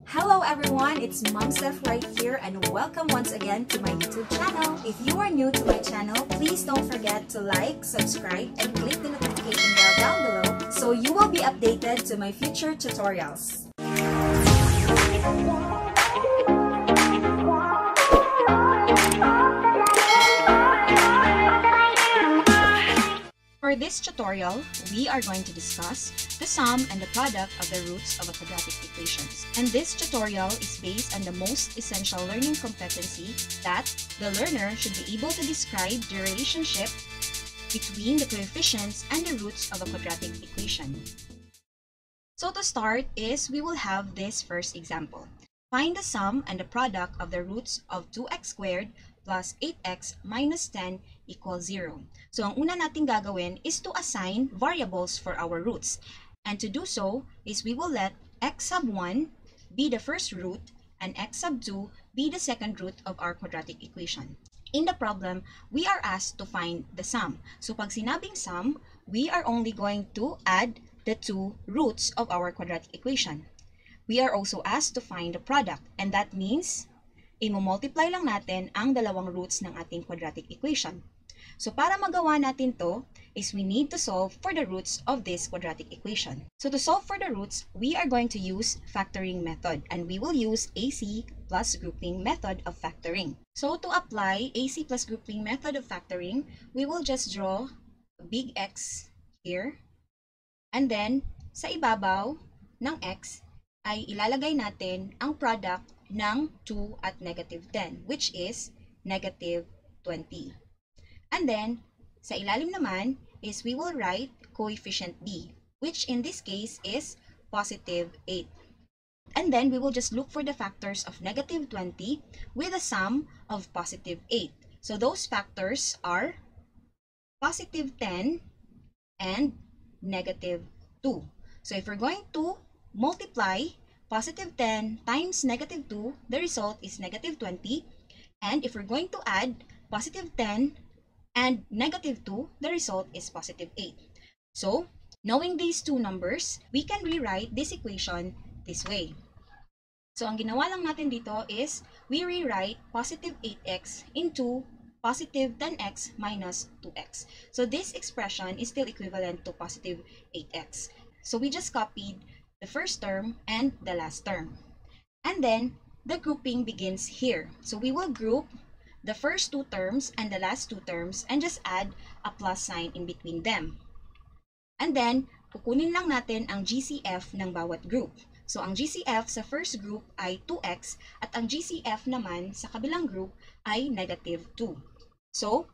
Hello everyone, it's Mom Steph right here and welcome once again to my YouTube channel. If you are new to my channel, please don't forget to like, subscribe, and click the notification bell down below so you will be updated to my future tutorials. For this tutorial, we are going to discuss the sum and the product of the roots of a quadratic equations. And this tutorial is based on the most essential learning competency that the learner should be able to describe the relationship between the coefficients and the roots of a quadratic equation. So to start is we will have this first example. Find the sum and the product of the roots of 2x squared plus 8x minus 10 equals 0. So ang una nating gagawin is to assign variables for our roots. And to do so is we will let x sub 1 be the first root and x sub 2 be the second root of our quadratic equation. In the problem, we are asked to find the sum. So pag sinabing sum, we are only going to add the two roots of our quadratic equation. We are also asked to find the product, and that means i-multiply lang natin ang dalawang roots ng ating quadratic equation. So para magawa natin to is we need to solve for the roots of this quadratic equation. So to solve for the roots, we are going to use factoring method, and we will use AC plus grouping method of factoring. So to apply AC plus grouping method of factoring, we will just draw a big X here, and then sa ibabaw ng X ay ilalagay natin ang product ng 2 at negative 10, which is negative 20. And then, sa ilalim naman is we will write coefficient B, which in this case is positive 8. And then, we will just look for the factors of negative 20 with a sum of positive 8. So, those factors are positive 10 and negative 2. So, if we're going to multiply positive 10 times negative 2, the result is negative 20. And if we're going to add positive 10 and negative 2, the result is positive 8. So, knowing these two numbers, we can rewrite this equation this way. So, ang ginawa lang natin dito is we rewrite positive 8x into positive 10x minus 2x. So, this expression is still equivalent to positive 8x. So, we just copied the first term and the last term. And then, the grouping begins here. So, we will group the first two terms and the last two terms and just add a plus sign in between them. And then, kukunin lang natin ang GCF ng bawat group. So, ang GCF sa first group ay 2x at ang GCF naman sa kabilang group ay negative 2. So,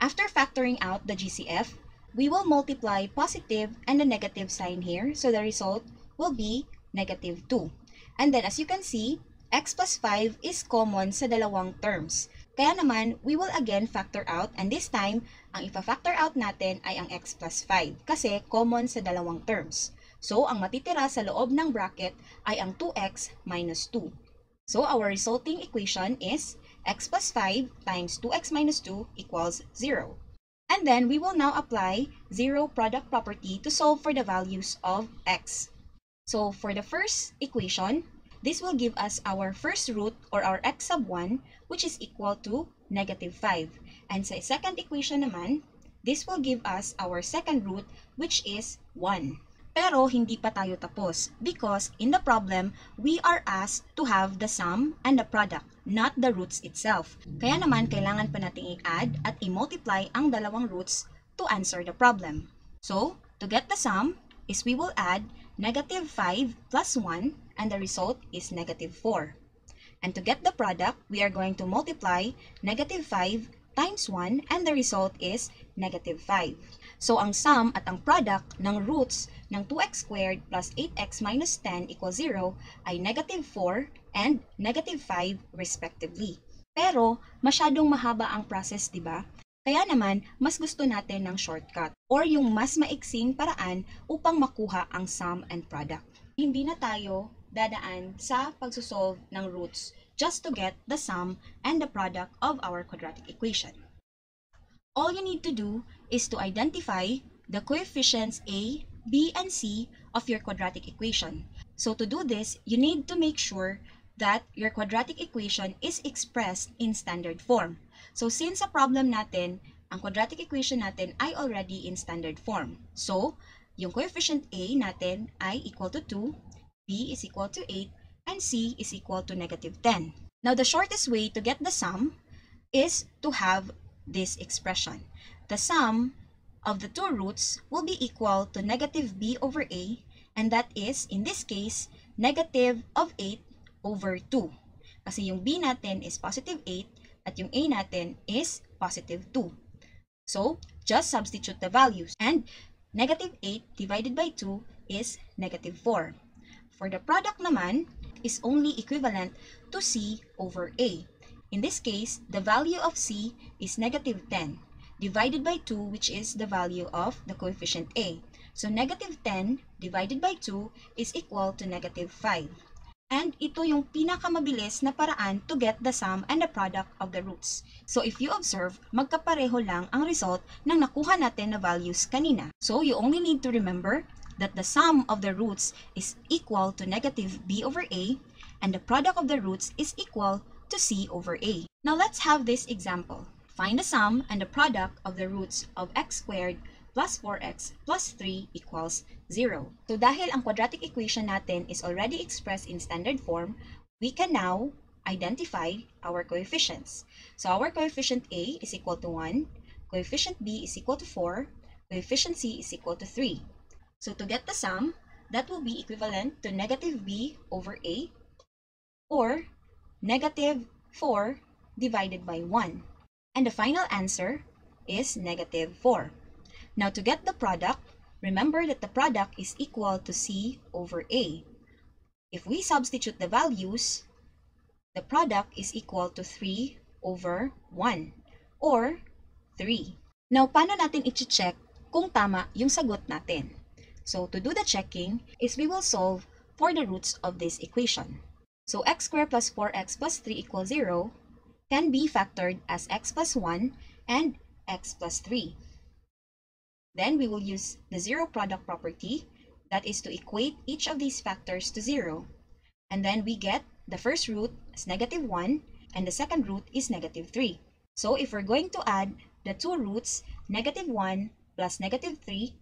after factoring out the GCF, we will multiply positive and the negative sign here. So, the result will be negative 2. And then, as you can see, x plus 5 is common sa dalawang terms. Kaya naman, we will again factor out, and this time, ang ipa-factor out natin ay ang x plus 5 kasi common sa dalawang terms. So, ang matitira sa loob ng bracket ay ang 2x minus 2. So, our resulting equation is x plus 5 times 2x minus 2 equals 0. And then, we will now apply zero product property to solve for the values of x. So, for the first equation, this will give us our first root or our x sub 1, which is equal to negative 5. And sa second equation naman, this will give us our second root, which is 1. Pero hindi pa tayo tapos because in the problem, we are asked to have the sum and the product, not the roots itself. Kaya naman, kailangan pa nating i-add at i-multiply ang dalawang roots to answer the problem. So, to get the sum is we will add negative 5 plus 1, and the result is negative 4. And to get the product, we are going to multiply negative 5 times 1, and the result is negative 5. So, ang sum at ang product ng roots ng 2x squared plus 8x minus 10 equals 0 ay negative 4 and negative 5 respectively. Pero, masyadong mahaba ang process, diba? Kaya naman, mas gusto natin ng shortcut or yung mas maiksing paraan upang makuha ang sum and product. Hindi na tayo dadaan sa pagsosolve ng roots just to get the sum and the product of our quadratic equation. All you need to do is to identify the coefficients A, B, and C of your quadratic equation. So to do this, you need to make sure that your quadratic equation is expressed in standard form. So since sa problem natin, ang quadratic equation natin ay already in standard form. So, yung coefficient A natin ay equal to 2, B is equal to 8, and C is equal to negative 10. Now, the shortest way to get the sum is to have this expression. The sum of the two roots will be equal to negative b over a, and that is, in this case, negative of 8 over 2. Kasi yung b natin is positive 8 at yung a natin is positive 2. So, just substitute the values. And negative 8 divided by 2 is negative 4. For the product naman, is only equivalent to c over a. In this case, the value of c is negative 10 divided by 2, which is the value of the coefficient a. So, negative 10 divided by 2 is equal to negative 5. And ito yung pinakamabilis na paraan to get the sum and the product of the roots. So, if you observe, magkapareho lang ang result ng nakuha natin na values kanina. So, you only need to remember that the sum of the roots is equal to negative b over a, and the product of the roots is equal to c over a. Now, let's have this example. Find the sum and the product of the roots of x squared plus 4x plus 3 equals 0. So, dahil ang quadratic equation natin is already expressed in standard form, we can now identify our coefficients. So, our coefficient A is equal to 1, coefficient B is equal to 4, coefficient C is equal to 3. So, to get the sum, that will be equivalent to negative b over a, or negative 4 divided by 1. And the final answer is negative 4. Now, to get the product, remember that the product is equal to c over a. If we substitute the values, the product is equal to 3 over 1, or 3. Now, paano natin i-check kung tama yung sagot natin? So, to do the checking is we will solve for the roots of this equation. So, x squared plus 4x plus 3 equals 0 can be factored as x plus 1 and x plus 3. Then, we will use the zero product property, that is to equate each of these factors to 0. And then, we get the first root as negative 1, and the second root is negative 3. So, if we're going to add the two roots, negative 1 plus negative 3,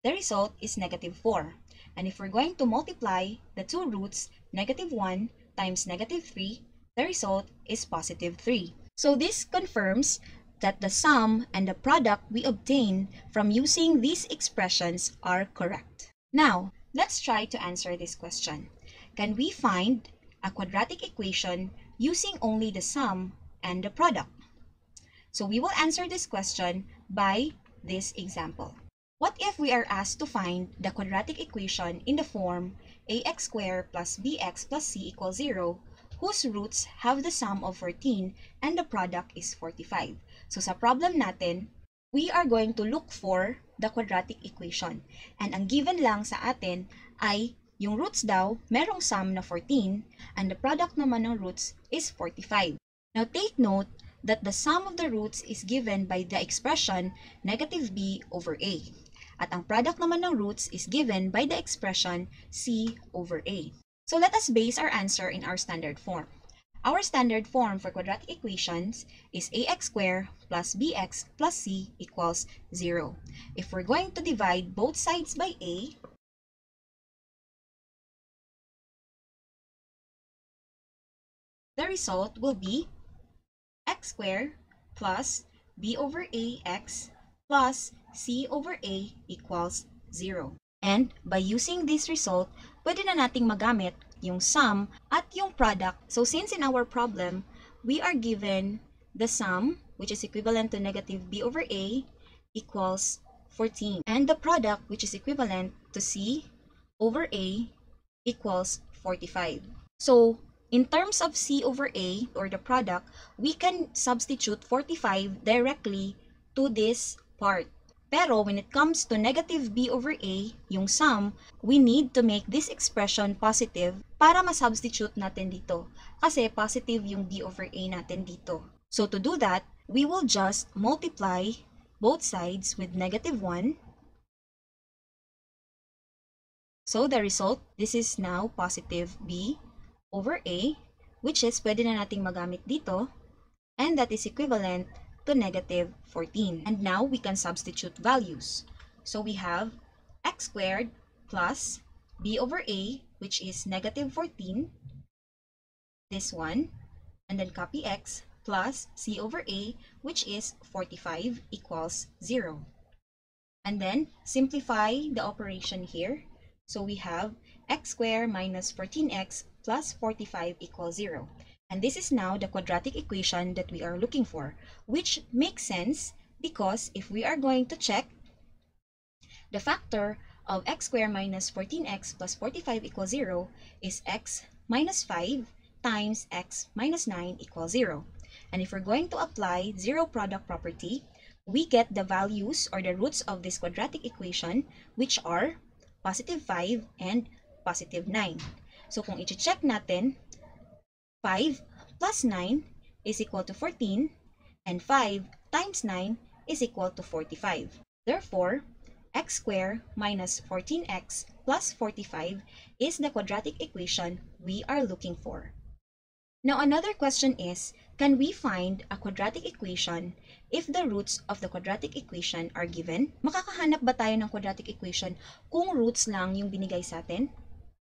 the result is negative 4. And if we're going to multiply the two roots, negative 1 times negative 3, the result is positive 3. So this confirms that the sum and the product we obtain from using these expressions are correct. Now, let's try to answer this question. Can we find a quadratic equation using only the sum and the product? So we will answer this question by this example. What if we are asked to find the quadratic equation in the form ax squared plus bx plus c equals 0, whose roots have the sum of 14 and the product is 45? So sa problem natin, we are going to look for the quadratic equation. And ang given lang sa atin ay yung roots daw, merong sum na 14, and the product naman ng roots is 45. Now take note that the sum of the roots is given by the expression negative b over a. At ang product naman ng roots is given by the expression c over a. So let us base our answer in our standard form. Our standard form for quadratic equations is ax squared plus bx plus c equals 0. If we're going to divide both sides by a, the result will be x squared plus b over ax plus c over a equals 0. And by using this result, pwede na nating magamit yung sum at yung product. So since in our problem, we are given the sum, which is equivalent to negative b over a, equals 14. And the product, which is equivalent to c over a, equals 45. So, in terms of c over a, or the product, we can substitute 45 directly to this part. Pero when it comes to negative b over a, yung sum, we need to make this expression positive para ma-substitute natin dito. Kasi positive yung b over a natin dito. So to do that, we will just multiply both sides with negative 1. So the result, this is now positive b over a, which is pwede na nating magamit dito, and that is equivalent to negative 14. And now we can substitute values. So we have x squared plus b over a, which is negative 14, this one, and then copy x plus c over a, which is 45 equals 0. And then simplify the operation here. So we have x squared minus 14x plus 45 equals 0. And this is now the quadratic equation that we are looking for, which makes sense because if we are going to check the factor of x squared minus 14x plus 45 equals 0 is x minus 5 times x minus 9 equals 0. And if we're going to apply zero product property, we get the values or the roots of this quadratic equation, which are positive 5 and positive 9. So kung i-check natin, 5 plus 9 is equal to 14, and 5 times 9 is equal to 45. Therefore, x squared minus 14x plus 45 is the quadratic equation we are looking for. Now, another question is, can we find a quadratic equation if the roots of the quadratic equation are given? Makakahanap ba tayo ng quadratic equation kung roots lang yung binigay sa atin?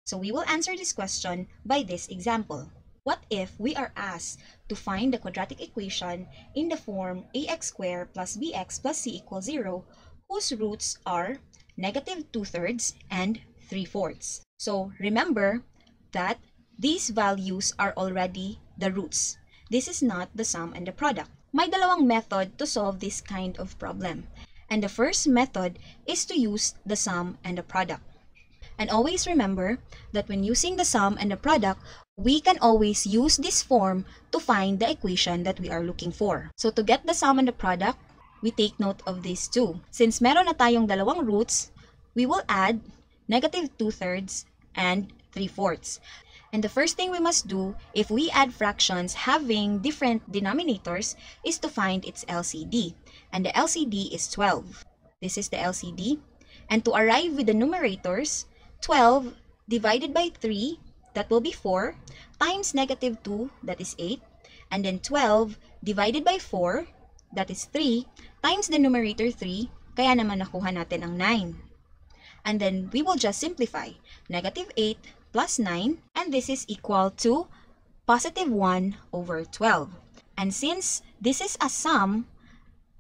So we will answer this question by this example. What if we are asked to find the quadratic equation in the form ax squared plus bx plus c equals 0, whose roots are negative 2/3 and 3/4? So remember that these values are already the roots. This is not the sum and the product. May dalawang method to solve this kind of problem. And the first method is to use the sum and the product. And always remember that when using the sum and the product, we can always use this form to find the equation that we are looking for. So to get the sum and the product, we take note of these two. Since meron na tayong dalawang roots, we will add negative 2/3 and 3/4. And the first thing we must do if we add fractions having different denominators is to find its LCD. And the LCD is 12. This is the LCD. And to arrive with the numerators, 12 divided by 3, that will be 4, times negative 2, that is 8. And then 12 divided by 4, that is 3, times the numerator 3, kaya naman nakuha natin ang 9. And then we will just simplify. Negative 8 plus 9, and this is equal to positive 1 over 12. And since this is a sum,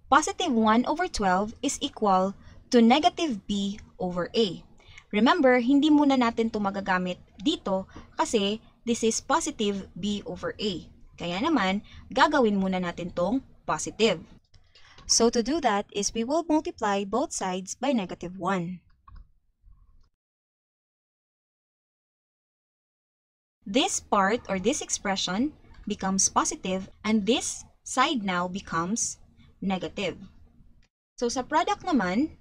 positive 1 over 12 is equal to negative b over a. Remember, hindi muna natin ito magagamit dito kasi this is positive b over a. Kaya naman, gagawin muna natin tong positive. So to do that is we will multiply both sides by negative 1. This part or this expression becomes positive and this side now becomes negative. So sa product naman,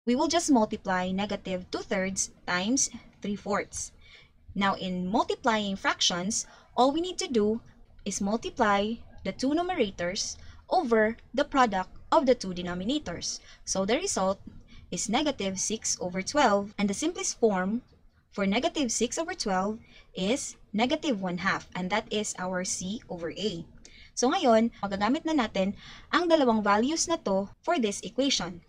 we will just multiply negative 2/3 times 3/4. Now in multiplying fractions, all we need to do is multiply the two numerators over the product of the two denominators. So the result is negative 6 over 12, and the simplest form for negative 6 over 12 is negative 1/2, and that is our c over a. So ngayon, magagamit na natin ang dalawang values na to for this equation.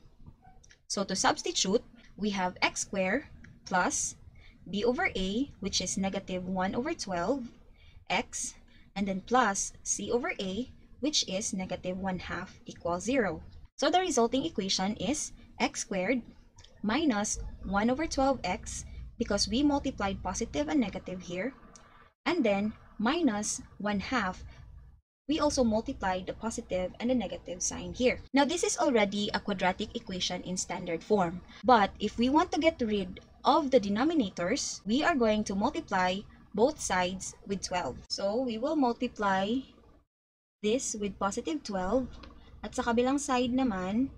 So to substitute, we have x squared plus b over a, which is negative 1 over 12, x, and then plus c over a, which is negative 1/2 equals 0. So the resulting equation is x squared minus 1 over 12x, because we multiplied positive and negative here, and then minus 1/2. We also multiplied the positive and the negative sign here. Now this is already a quadratic equation in standard form. But if we want to get rid of the denominators, we are going to multiply both sides with 12. So we will multiply this with positive 12, at sa kabilang side naman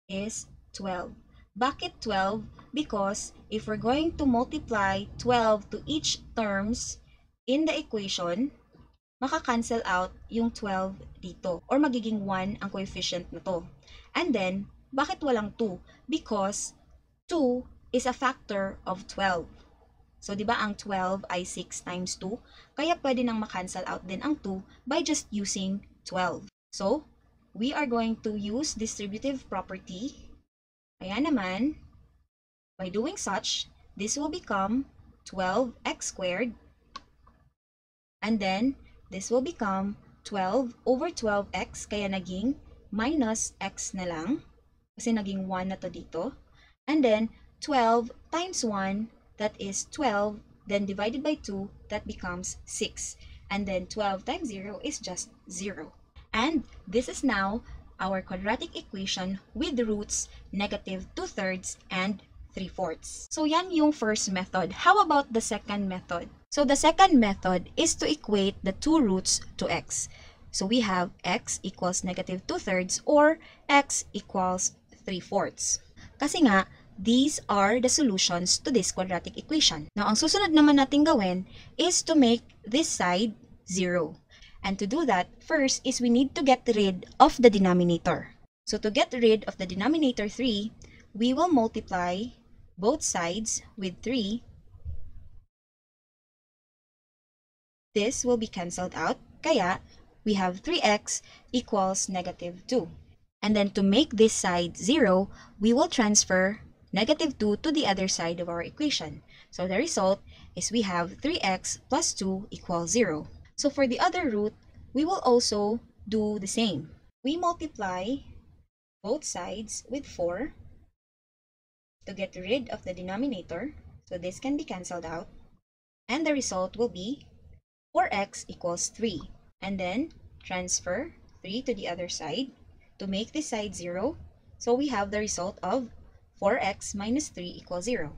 is 12. Bakit 12? Because if we're going to multiply 12 to each terms in the equation, maka-cancel out yung 12 dito, or magiging 1 ang coefficient na to. And then, bakit walang 2? Because 2 is a factor of 12. So, di ba ang 12 ay 6 times 2? Kaya pwede nang makancel out din ang 2 by just using 12. So, we are going to use distributive property. Kaya naman, by doing such, this will become 12x squared. And then, this will become 12 over 12x. Kaya naging minus x na lang. Kasi naging 1 na to dito. And then, 12 times 1, that is 12. Then divided by 2, that becomes 6. And then 12 times 0 is just 0. And this is now our quadratic equation with roots negative 2/3 and 3/4. So yan yung first method. How about the second method? So the second method is to equate the two roots to x. So we have x equals negative 2/3 or x equals 3/4. Kasi nga, these are the solutions to this quadratic equation. Now, ang susunod naman natin gawin is to make this side 0. And to do that, first is we need to get rid of the denominator. So to get rid of the denominator 3, we will multiply both sides with 3. This will be cancelled out. Kaya, we have 3x equals negative 2. And then to make this side 0, we will transfer negative 2 to the other side of our equation. So the result is we have 3x plus 2 equals 0. So for the other root, we will also do the same. We multiply both sides with 4 to get rid of the denominator. So this can be cancelled out. And the result will be 4x equals 3. And then transfer 3 to the other side to make this side 0. So we have the result of 4x minus 3 equals 0.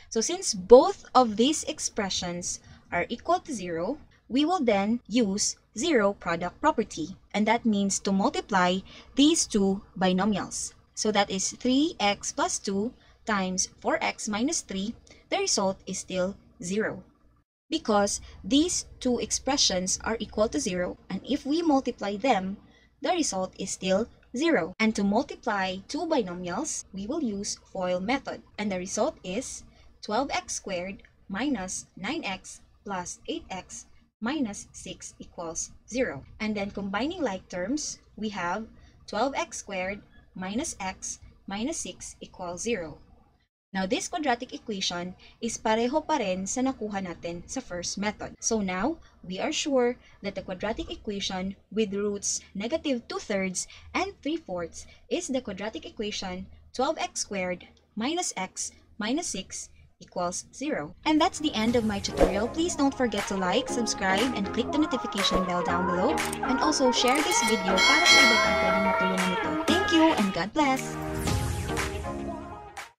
So since both of these expressions are equal to 0, we will then use zero product property. And that means to multiply these two binomials. So that is 3x plus 2 times 4x minus 3. The result is still 0. Because these two expressions are equal to 0, and if we multiply them, the result is still 0. And to multiply two binomials, we will use FOIL method. And the result is 12x squared minus 9x plus 8x minus 6 equals 0. And then combining like terms, we have 12x squared minus x minus 6 equals 0. Now, this quadratic equation is pareho pa rin sa nakuha natin sa first method. So now, we are sure that the quadratic equation with roots negative 2/3 and 3/4 is the quadratic equation 12x squared minus x minus 6 equals 0. And that's the end of my tutorial. Please don't forget to like, subscribe, and click the notification bell down below. And also share this video para sa iba pang pwedeng matulungan nito. Thank you and God bless!